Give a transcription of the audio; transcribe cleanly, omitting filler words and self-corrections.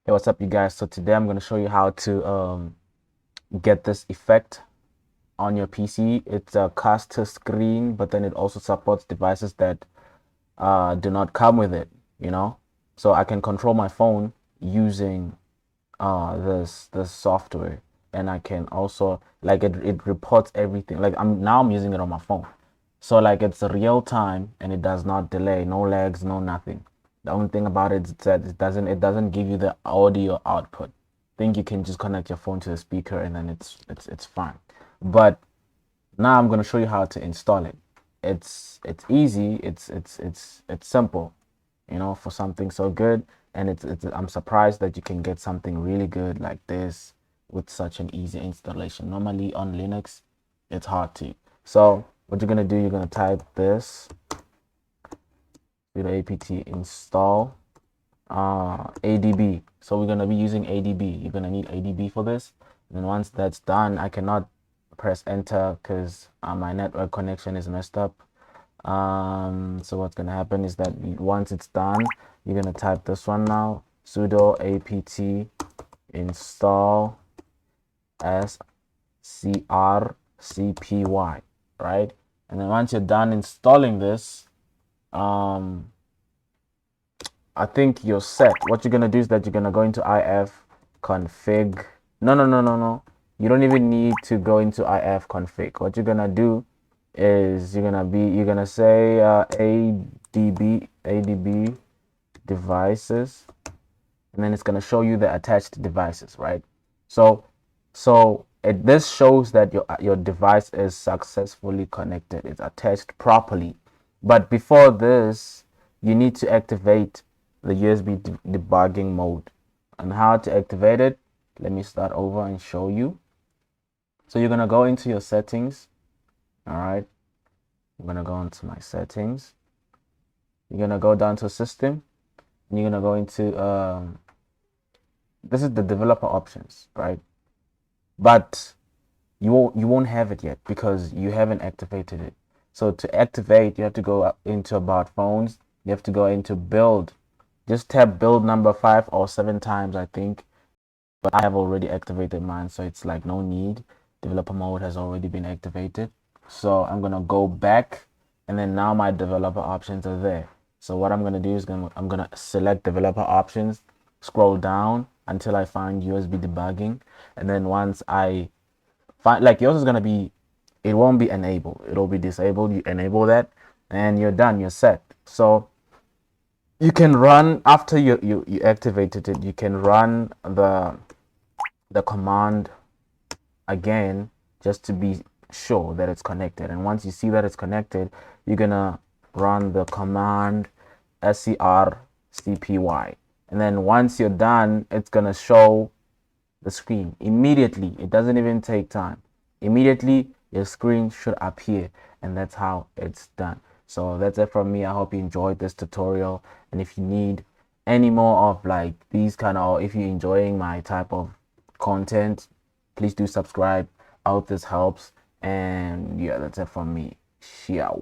Hey, what's up, you guys? So today I'm going to show you how to get this effect on your PC. It's a cast to screen, but then it also supports devices that do not come with it, you know? So I can control my phone using this software, and I can also like it reports everything. Like I'm using it on my phone. So like it's real time and it does not delay, no lags, no nothing. The only thing about it is that it doesn't give you the audio output. I think you can just connect your phone to the speaker and then it's fine. But now I'm gonna show you how to install it. It's easy, it's simple, you know, for something so good. And it's I'm surprised that you can get something really good like this with such an easy installation. Normally on Linux, it's hard to. So what you're gonna do, you're gonna type this sudo apt install adb. So we're gonna be using adb. You're gonna need adb for this. And then once that's done, I cannot press enter because my network connection is messed up. So what's gonna happen is that once it's done, you're gonna type this one now, sudo apt install scrcpy, right? And then once you're done installing this, I think you're set. What you're gonna do is that you're gonna go into if config. No. You don't even need to go into if config. What you're gonna do is you're gonna say adb devices, and then it's gonna show you the attached devices, right? So this shows that your device is successfully connected. It's attached properly. But before this, you need to activate the USB debugging mode. And how to activate it, let me start over and show you. So you're gonna go into your settings. All right, I'm gonna go into my settings. You're gonna go down to system, and you're gonna go into this is the developer options, right? But you won't have it yet because you haven't activated it. So to activate, you have to go into about phones. You have to go into build. Just tap build number 5 or 7 times, I think. But I have already activated mine, so it's like no need. Developer mode has already been activated. So I'm gonna go back, and then now my developer options are there. So what I'm gonna do is I'm gonna select developer options, scroll down until I find USB debugging, and then once I find, like, yours is gonna be, it won't be enabled, it'll be disabled. You enable that, and you're done. You're set. So you can run after you activated it. You can run the command again just to be sure that it's connected. And once you see that it's connected, you're gonna run the command scrcpy, and then once you're done, it's gonna show the screen immediately. It doesn't even take time. Immediately your screen should appear, and that's how it's done. So that's it from me. I hope you enjoyed this tutorial, and if you need any more of like these kind of, or if you're enjoying my type of content, please do subscribe. I hope this helps, and yeah, that's it from me. Ciao.